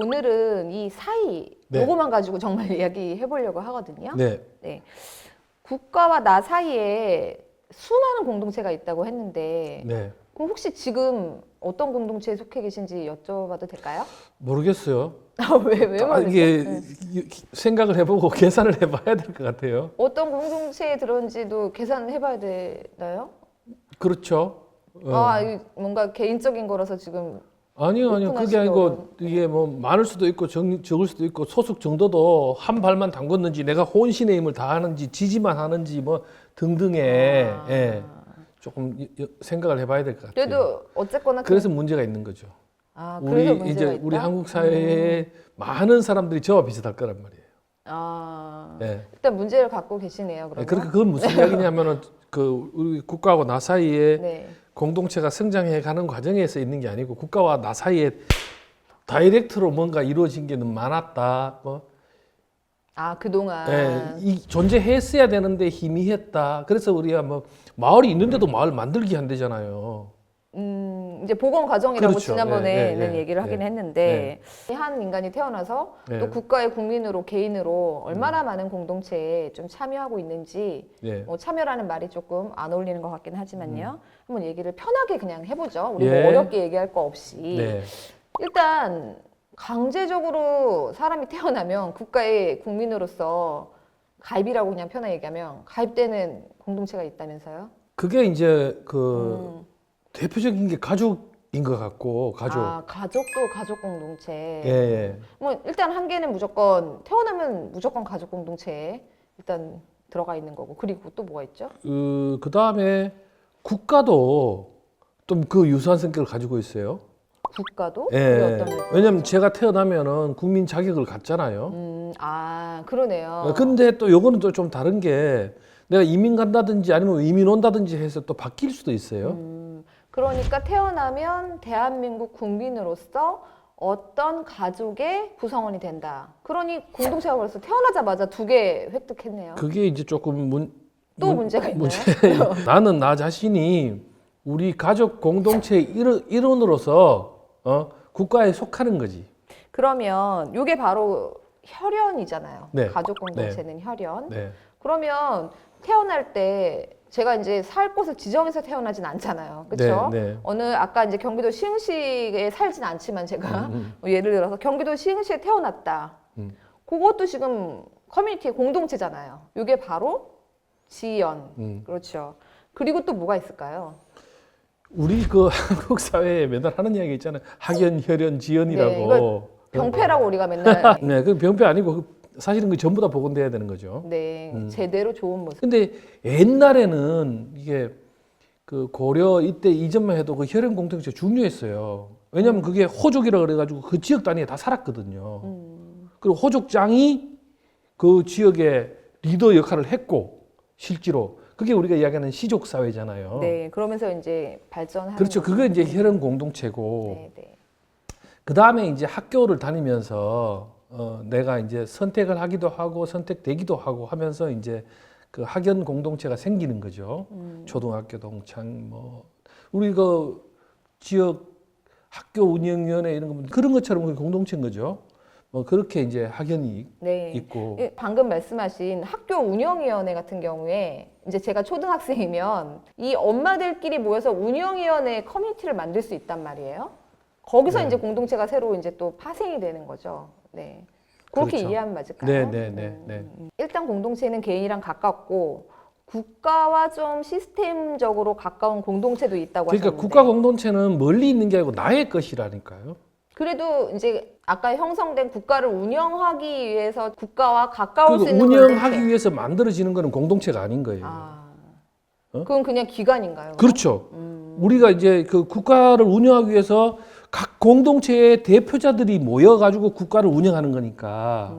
오늘은 이 사이 네. 요거만 가지고 정말 이야기해 보려고 하거든요. 네. 네. 국가와 나 사이에 수많은 공동체가 있다고 했는데 네. 그럼 혹시 지금 어떤 공동체에 속해 계신지 여쭤봐도 될까요? 모르겠어요. 왜 모르겠어요? 이게 네. 생각을 해보고 계산을 해봐야 될 것 같아요. 어떤 공동체에 들었는지도 계산을 해봐야 되나요? 그렇죠. 이게 뭔가 개인적인 거라서 지금 아니요. 그게 오픈하시기 아니고 어려운- 이게 뭐 많을 수도 있고 적을 수도 있고 소속 정도도 한 발만 담궜는지 내가 혼신의 힘을 다하는지 지지만 하는지 뭐 등등의 예, 조금 생각을 해봐야 될 것 같아요. 그래도 어쨌거나 그래서 문제가 있는 거죠. 그래서 우리 문제가 이제 있다? 우리 한국 사회에 많은 사람들이 저와 비슷할 거란 말이에요. 네. 일단 문제를 갖고 계시네요. 그러면. 그러니까 그건 무슨 이야기냐면은 그 우리 국가하고 나 사이에 네. 공동체가 성장해 가는 과정에서 있는 게 아니고 국가와 나 사이에 다이렉트로 뭔가 이루어진 게 너무 많았다. 뭐 그동안 이 존재했어야 되는데 희미했다. 그래서 우리가 뭐 마을이 있는데도 마을 만들기 안 되잖아요. 이제 복원 과정이라고 그렇죠. 지난번에는 예, 얘기를 하긴 했는데 한 인간이 태어나서 예. 또 국가의 국민으로 개인으로 얼마나 많은 공동체에 좀 참여하고 있는지 예. 뭐 참여라는 말이 조금 안 어울리는 것 같긴 하지만요. 한번 얘기를 편하게 그냥 해보죠. 우리 예. 뭐 어렵게 얘기할 거 없이. 네. 일단 강제적으로 사람이 태어나면 국가의 국민으로서 가입이라고 그냥 편하게 얘기하면 가입되는 공동체가 있다면서요? 그게 이제 그 대표적인 게 가족인 것 같고 가족. 가족도 가족 공동체. 예. 뭐 일단 한 개는 무조건 태어나면 무조건 가족 공동체에 일단 들어가 있는 거고 그리고 또 뭐가 있죠? 그 다음에 국가도 좀 그 유사한 성격을 가지고 있어요. 국가도? 그게 예. 어떤 거죠? 왜냐면 제가 태어나면은 국민 자격을 갖잖아요. 그러네요. 근데 또 요거는 또 좀 다른 게 내가 이민 간다든지 아니면 이민 온다든지 해서 또 바뀔 수도 있어요. 그러니까 태어나면 대한민국 국민으로서 어떤 가족의 구성원이 된다. 그러니 공동체가 벌써 태어나자마자 두 개 획득했네요. 그게 이제 조금 또 문제가 있나요? 나는 나 자신이 우리 가족 공동체의 일원으로서 국가에 속하는 거지. 그러면 이게 바로 혈연이잖아요. 네. 가족 공동체는 혈연. 네. 그러면 태어날 때 제가 이제 살 곳을 지정해서 태어나진 않잖아요. 그렇죠? 네. 아까 이제 경기도 시흥시에 살진 않지만 제가 뭐 예를 들어서 경기도 시흥시에 태어났다. 그것도 지금 커뮤니티의 공동체잖아요. 이게 바로 지연. 그렇죠. 그리고 또 뭐가 있을까요? 우리 그 한국 사회에 맨날 하는 이야기 있잖아요. 학연, 혈연, 지연이라고. 네, 이걸 병폐라고 우리가 맨날 네, 그 병폐 아니고 사실은 그 전부 다 복원돼야 되는 거죠. 네, 제대로 좋은 모습. 근데 옛날에는 이게 그 고려 이때 이전만 해도 그 혈연 공동체 중요했어요. 왜냐하면 그게 호족이라 그래가지고 그 지역 단위에 다 살았거든요. 그리고 호족장이 그 지역의 리더 역할을 했고 실제로 그게 우리가 이야기하는 시족 사회잖아요. 네, 그러면서 이제 발전하는 그렇죠. 거죠. 그게 이제 혈연 공동체고. 네, 네. 그 다음에 이제 학교를 다니면서 내가 이제 선택을 하기도 하고 선택되기도 하고 하면서 이제 그 학연 공동체가 생기는 거죠. 초등학교 동창 뭐 우리 그 지역 학교 운영위원회 이런 거 그런 것처럼 그게 공동체인 거죠. 뭐 그렇게 이제 학연이 네. 있고. 방금 말씀하신 학교 운영위원회 같은 경우에 이제 제가 초등학생이면 이 엄마들끼리 모여서 운영위원회 커뮤니티를 만들 수 있단 말이에요. 거기서 이제 공동체가 새로 이제 또 파생이 되는 거죠. 네. 그렇게 그렇죠. 이해하면 맞을까요? 네. 일단 공동체는 개인이랑 가깝고 국가와 좀 시스템적으로 가까운 공동체도 있다고 그러니까 하셨는데 국가 공동체는 멀리 있는 게 아니고 나의 것이라니까요. 그래도 이제 아까 형성된 국가를 운영하기 위해서 국가와 가까울 수 그리고 있는 운영하기 공동체. 위해서 만들어지는 거는 공동체가 아닌 거예요. 그건 그냥 기관인가요? 그렇죠. 우리가 이제 그 국가를 운영하기 위해서 각 공동체의 대표자들이 모여가지고 국가를 운영하는 거니까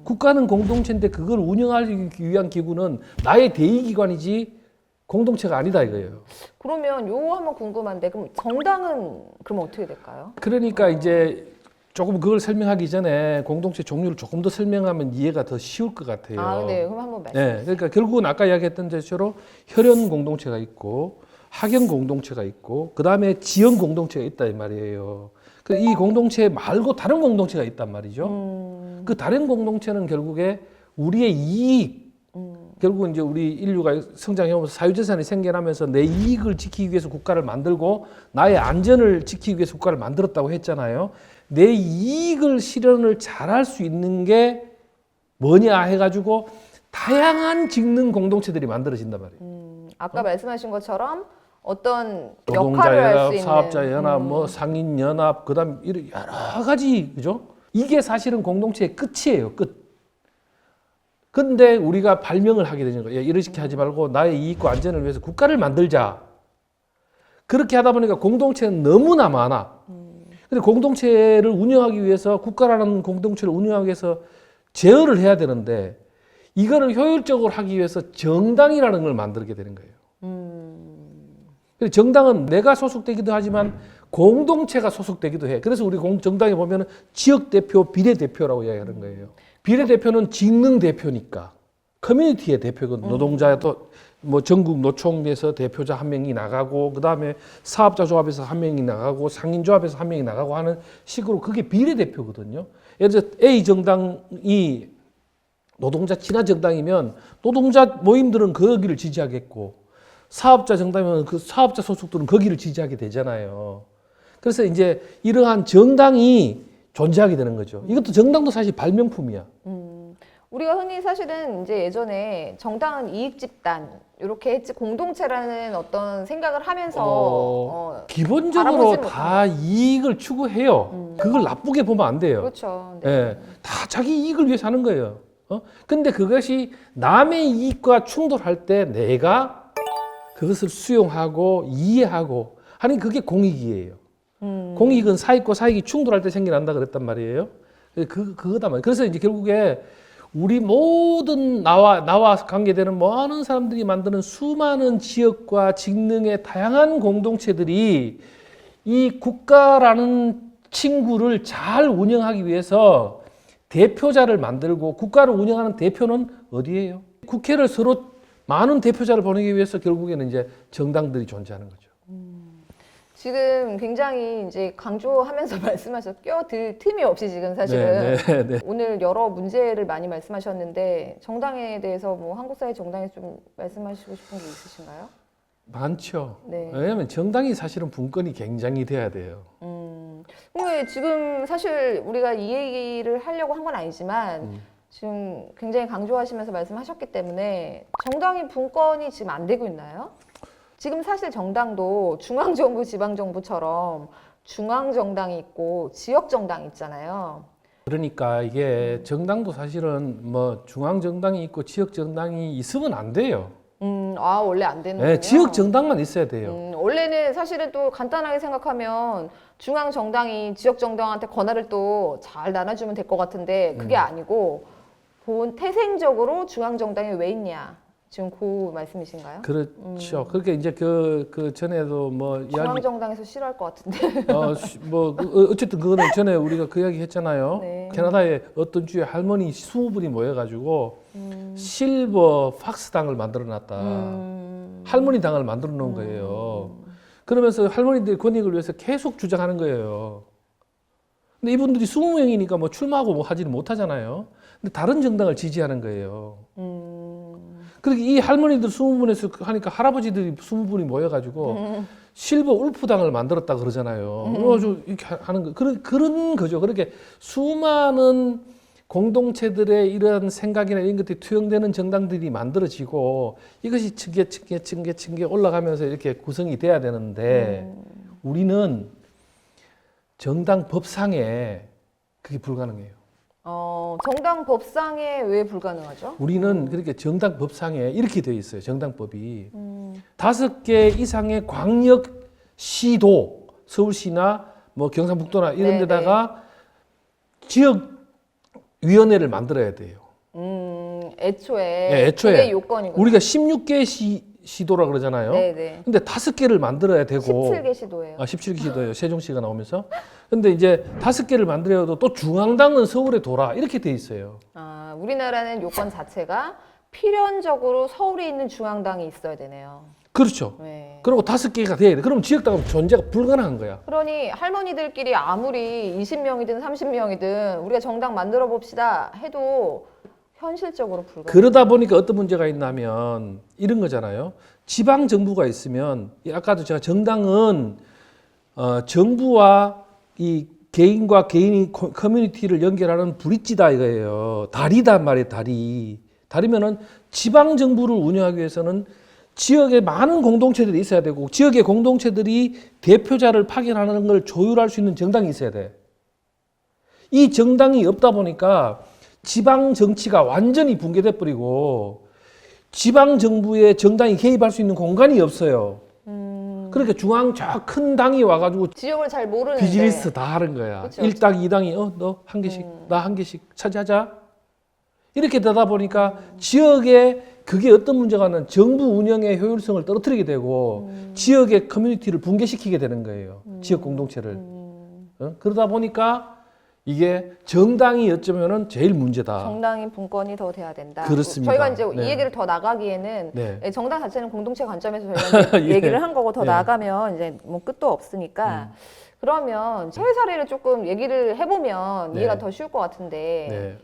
국가는 공동체인데 그걸 운영하기 위한 기구는 나의 대의기관이지 공동체가 아니다 이거예요. 그러면 요거 한번 궁금한데 그럼 정당은 그럼 어떻게 될까요? 그러니까 이제 조금 그걸 설명하기 전에 공동체 종류를 조금 더 설명하면 이해가 더 쉬울 것 같아요. 네. 그럼 한번 말씀해 네, 그러니까 결국은 아까 이야기했던 대로 혈연 공동체가 있고 학연 공동체가 있고 그 다음에 지연 공동체가 있다 이 말이에요. 이 공동체 말고 다른 공동체가 있단 말이죠. 그 다른 공동체는 결국에 우리의 이익, 결국은 이제 우리 인류가 성장해오면서 사유재산이 생겨나면서 내 이익을 지키기 위해서 국가를 만들고 나의 안전을 지키기 위해서 국가를 만들었다고 했잖아요. 내 이익을 실현을 잘할 수 있는 게 뭐냐 해가지고 다양한 직능 공동체들이 만들어진단 말이에요. 아까 말씀하신 것처럼 어떤 노동자 역할을 할 연합, 수 있는 사업자 연합, 뭐 상인 연합, 그다음 이런 여러 가지 그죠? 이게 사실은 공동체의 끝이에요, 끝. 근데 우리가 발명을 하게 되는 거예요. 이렇게 하지 말고 나의 이익과 안전을 위해서 국가를 만들자. 그렇게 하다 보니까 공동체는 너무나 많아. 근데 공동체를 운영하기 위해서 국가라는 공동체를 운영하기 위해서 제어를 해야 되는데 이거를 효율적으로 하기 위해서 정당이라는 걸 만들게 되는 거예요. 정당은 내가 소속되기도 하지만 공동체가 소속되기도 해. 그래서 우리 정당에 보면 지역 대표, 비례 대표라고 이야기하는 거예요. 비례 대표는 직능 대표니까 커뮤니티의 대표거든. 노동자도 뭐 전국 노총에서 대표자 한 명이 나가고 그 다음에 사업자 조합에서 한 명이 나가고 상인 조합에서 한 명이 나가고 하는 식으로 그게 비례 대표거든요. 예를 들어 A 정당이 노동자 친화 정당이면 노동자 모임들은 거기를 지지하겠고 사업자 정당이면 그 사업자 소속들은 거기를 지지하게 되잖아요. 그래서 이제 이러한 정당이 존재하게 되는 거죠. 이것도 정당도 사실 발명품이야. 우리가 흔히 사실은 이제 예전에 정당은 이익 집단 이렇게 했지 공동체라는 어떤 생각을 하면서 기본적으로 바라보지 다 이익을 추구해요. 그걸 나쁘게 보면 안 돼요. 그렇죠. 네. 예, 다 자기 이익을 위해서 하는 거예요. 근데 그것이 남의 이익과 충돌할 때 내가 그것을 수용하고 이해하고 하는 그게 공익이에요. 공익은 사익과 사익이 충돌할 때 생겨난다 그랬단 말이에요. 그거다 말이에요. 그래서 이제 결국에 우리 모든 나와 관계되는 많은 사람들이 만드는 수많은 지역과 직능의 다양한 공동체들이 이 국가라는 친구를 잘 운영하기 위해서 대표자를 만들고 국가를 운영하는 대표는 어디예요? 국회를 서로 많은 대표자를 보내기 위해서 결국에는 이제 정당들이 존재하는 거죠. 지금 굉장히 이제 강조하면서 말씀하셔서 껴들 틈이 없이 지금 사실은 네. 오늘 여러 문제를 많이 말씀하셨는데 정당에 대해서 뭐 한국 사회 정당에 좀 말씀하시고 싶은 게 있으신가요? 많죠. 네. 왜냐하면 정당이 사실은 분권이 굉장히 돼야 돼요. 근데 지금 사실 우리가 이 얘기를 하려고 한 건 아니지만 지금 굉장히 강조하시면서 말씀하셨기 때문에 정당이 분권이 지금 안 되고 있나요? 지금 사실 정당도 중앙정부, 지방정부처럼 중앙정당이 있고 지역정당이 있잖아요. 그러니까 이게 정당도 사실은 뭐 중앙정당이 있고 지역정당이 있으면 안 돼요. 원래 안 되는군요. 네, 지역정당만 있어야 돼요. 원래는 사실은 또 간단하게 생각하면 중앙정당이 지역정당한테 권한을 또 잘 나눠주면 될 것 같은데 그게 아니고 태생적으로 중앙정당이 왜 있냐. 지금 그 말씀이신가요? 그렇죠. 그렇게 이제 그 전에도 뭐 이야기 중앙정당에서 싫어할 것 같은데. 어쨌든 그거는 전에 우리가 그 이야기 했잖아요. 네. 캐나다에 어떤 주에 할머니 20분이 모여가지고 실버 팍스 당을 만들어 놨다. 할머니 당을 만들어 놓은 거예요. 그러면서 할머니들의 권익을 위해서 계속 주장하는 거예요. 근데 이분들이 20명이니까 뭐 출마하고 뭐 하지는 못하잖아요. 근데 다른 정당을 지지하는 거예요. 그렇게 이 할머니들 20분에서 하니까 할아버지들이 20분이 모여가지고 실버 울프당을 만들었다 그러잖아요. 이렇게 하는 거 그런 거죠. 그렇게 수많은 공동체들의 이런 생각이나 이런 것들이 투영되는 정당들이 만들어지고 이것이 층계 올라가면서 이렇게 구성이 돼야 되는데 우리는 정당 법상에 그게 불가능해요. 정당 법상에 왜 불가능하죠? 우리는 그렇게 정당 법상에 이렇게 되어 있어요. 정당법이 5개 이상의 광역 시도, 서울시나 뭐 경상북도나 이런 데다가 지역 위원회를 만들어야 돼요. 애초에 네, 애초에 그게 요건이군요. 우리가 16개 시도라 그러잖아요. 네네. 근데 5개를 만들어야 되고 17개 시도예요. 17개 시도예요. 세종시가 나오면서. 근데 이제 5개를 만들어도 또 중앙당은 서울에 돌아 이렇게 돼 있어요. 우리나라는 요건 자체가 필연적으로 서울에 있는 중앙당이 있어야 되네요. 그렇죠. 네. 그리고 5개가 돼야 돼. 그럼 지역당 존재가 불가능한 거야. 그러니 할머니들끼리 아무리 20명이든 30명이든 우리가 정당 만들어 봅시다 해도 현실적으로 불가능. 그러다 보니까 어떤 문제가 있냐면 이런 거잖아요. 지방 정부가 있으면 아까도 제가 정당은 정부와 이 개인과 개인이 커뮤니티를 연결하는 브릿지다 이거예요. 다리단 말이에요. 다리면은 지방 정부를 운영하기 위해서는 지역에 많은 공동체들이 있어야 되고 지역의 공동체들이 대표자를 파견하는 걸 조율할 수 있는 정당이 있어야 돼. 이 정당이 없다 보니까 지방 정치가 완전히 붕괴돼 버리고 지방 정부의 정당이 개입할 수 있는 공간이 없어요. 그러니까 중앙 저 큰 당이 와가지고 지역을 잘 모르는데 비즈니스 다 하는 거야. 그쵸, 1당, 2당이 너 한 개씩, 나 한 개씩 차지하자. 이렇게 되다 보니까 지역에 그게 어떤 문제가 있냐면 정부 운영의 효율성을 떨어뜨리게 되고 지역의 커뮤니티를 붕괴시키게 되는 거예요. 지역 공동체를. 그러다 보니까 이게 정당이 어쩌면은 제일 문제다. 정당인 분권이 더 돼야 된다. 그렇습니다. 저희가 이제 네. 이 얘기를 더 나가기에는 네. 정당 자체는 공동체 관점에서 저희가 이제 예. 얘기를 한 거고 더 예. 나가면 이제 뭐 끝도 없으니까 그러면 해외 사례를 조금 얘기를 해보면 네. 이해가 더 쉬울 것 같은데 네.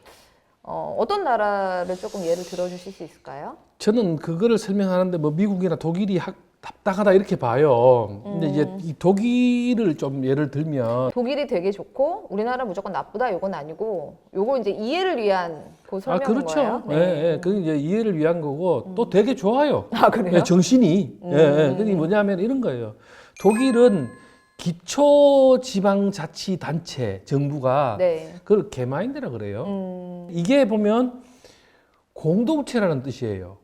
어떤 나라를 조금 예를 들어주실 수 있을까요? 저는 그거를 설명하는데 뭐 미국이나 독일이 답답하다 이렇게 봐요. 근데 이제 이 독일을 좀 예를 들면 독일이 되게 좋고 우리나라 무조건 나쁘다 이건 아니고 요거 이제 이해를 위한 그 설명인 그렇죠. 거예요. 예, 예. 그게 이제 이해를 위한 거고 또 되게 좋아요. 아 그래요? 예, 정신이. 예, 예. 그게 뭐냐면 이런 거예요. 독일은 기초지방자치단체 정부가 네. 그걸 개마인드라 그래요. 이게 보면 공동체라는 뜻이에요.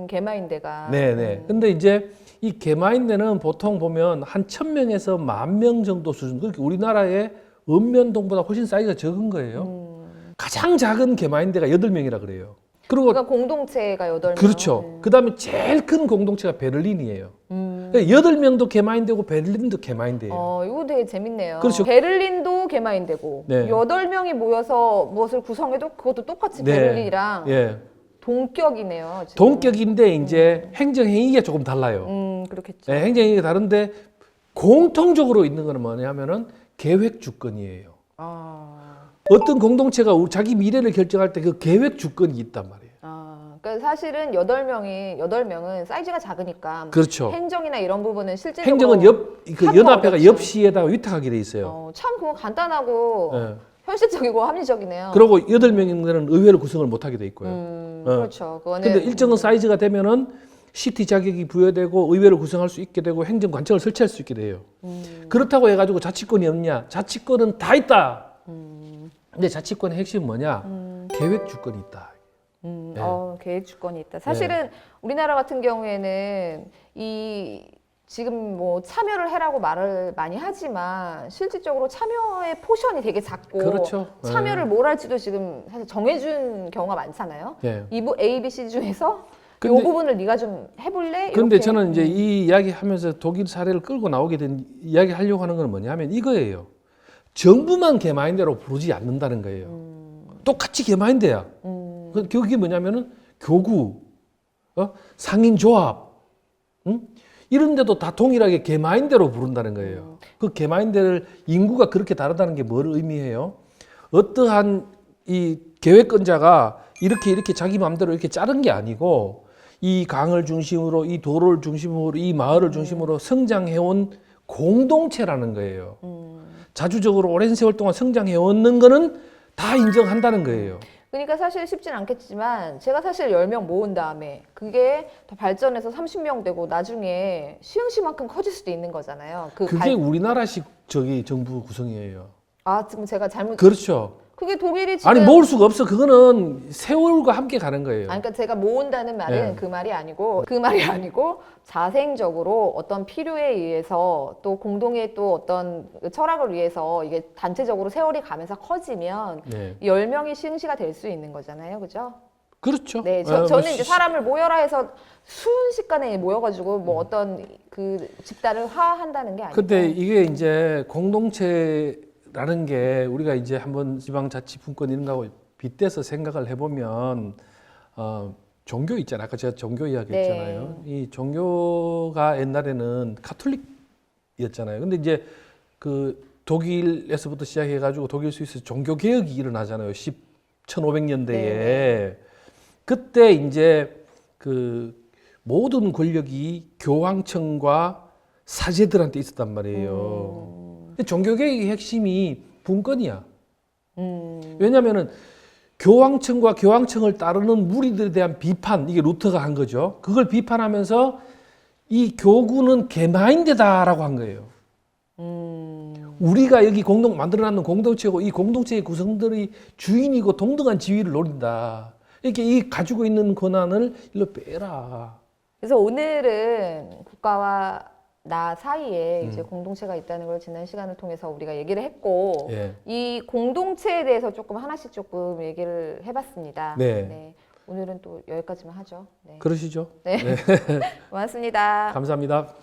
개마인데가. 네네. 근데 이제 이 개마인드는 보통 보면 한 1000명에서 10,000명 정도 수준. 그렇게 우리나라의 읍면동보다 훨씬 사이즈가 적은 거예요. 가장 작은 개마인드가 8명이라 그래요. 그리고 그러니까 공동체가 8명. 그렇죠. 그 다음에 제일 큰 공동체가 베를린이에요. 그러니까 8명도 개마인드고 베를린도 개마인드예요. 이거 되게 재밌네요. 그렇죠. 베를린도 개마인드고 네. 8명이 모여서 무엇을 구성해도 그것도 똑같이 네. 베를린이랑 예. 동격이네요. 지금. 동격인데 이제 행정행위가 조금 달라요. 그렇겠죠. 네, 행정행위가 다른데 공통적으로 있는 거는 뭐냐면은 계획 주권이에요. 어떤 공동체가 자기 미래를 결정할 때 그 계획 주권이 있단 말이에요. 그러니까 사실은 8명은 사이즈가 작으니까 그렇죠. 행정이나 이런 부분은 실제적으로 행정은 그 하기가 연합회가 어렵죠. 옆시에다가 위탁하게 돼 있어요. 참 그거 간단하고 예. 현실적이고 합리적이네요. 그리고 8명인 거는 의회를 구성을 못 하게 돼 있고요. 그렇죠. 그거는 근데 일정한 사이즈가 되면은 시티 자격이 부여되고 의회를 구성할 수 있게 되고 행정관청을 설치할 수 있게 돼요. 그렇다고 해가지고 자치권이 없냐? 자치권은 다 있다. 근데 자치권의 핵심은 뭐냐? 계획 주권이 있다. 네. 계획 주권이 있다. 사실은 우리나라 같은 경우에는 이 지금 뭐 참여를 해라고 말을 많이 하지만 실질적으로 참여의 포션이 되게 작고 그렇죠. 참여를 뭘 할지도 지금 사실 정해준 경우가 많잖아요. 예. 이부 A, B, C 중에서 이 근데- 부분을 네가 좀 해볼래? 근데 이렇게. 저는 이제 이 이야기 하면서 독일 사례를 끌고 나오게 된 이야기 하려고 하는 건 뭐냐면 이거예요. 정부만 개마인대로 부르지 않는다는 거예요. 똑같이 개마인대야. 그게 뭐냐면은 교구, 상인조합, 이런 데도 다 동일하게 개마인대로 부른다는 거예요. 그 개마인대를 인구가 그렇게 다르다는 게 뭘 의미해요? 어떠한 이 계획권자가 이렇게 자기 마음대로 이렇게 자른 게 아니고 이 강을 중심으로 이 도로를 중심으로 이 마을을 중심으로 성장해온 공동체라는 거예요. 자주적으로 오랜 세월 동안 성장해오는 거는 다 인정한다는 거예요. 그러니까 사실 쉽진 않겠지만 제가 사실 10명 모은 다음에 그게 더 발전해서 30명 되고 나중에 시흥시만큼 커질 수도 있는 거잖아요. 그게 우리나라식 정부 구성이에요. 지금 제가 잘못 그렇죠. 그게 독일이 지금 아니 모을 수가 없어. 그거는 세월과 함께 가는 거예요. 그러니까 제가 모은다는 말은 네. 그 말이 아니고 자생적으로 어떤 필요에 의해서 또 공동의 또 어떤 철학을 위해서 이게 단체적으로 세월이 가면서 커지면 네. 10명이 시흥시가 될 수 있는 거잖아요. 그죠? 그렇죠. 네, 저는 이제 사람을 모여라 해서 순식간에 모여가지고 뭐 어떤 그 집단을 화한다는 게 아니고. 근데 이게 이제 공동체라는 게 우리가 이제 한번 지방자치분권 이런 거하고 빗대서 생각을 해보면 종교 있잖아요. 아까 제가 종교 이야기 네. 했잖아요. 이 종교가 옛날에는 카톨릭이었잖아요. 근데 이제 그 독일에서부터 시작해가지고 독일 스위스 종교 개혁이 일어나잖아요. 1500년대에. 네. 그때 이제 그 모든 권력이 교황청과 사제들한테 있었단 말이에요. 근데 종교 개혁의 핵심이 분권이야. 왜냐면은 교황청과 교황청을 따르는 무리들에 대한 비판, 이게 루터가 한 거죠. 그걸 비판하면서 이 교구는 개마인드다라고 한 거예요. 우리가 여기 만들어놨는 공동체고 이 공동체의 구성들이 주인이고 동등한 지위를 노린다. 이렇게 이 가지고 있는 권한을 일로 빼라. 그래서 오늘은 국가와 나 사이에 이제 공동체가 있다는 걸 지난 시간을 통해서 우리가 얘기를 했고 예. 이 공동체에 대해서 조금 하나씩 조금 얘기를 해봤습니다. 네. 오늘은 또 여기까지만 하죠. 네. 그러시죠? 네. 고맙습니다. 감사합니다.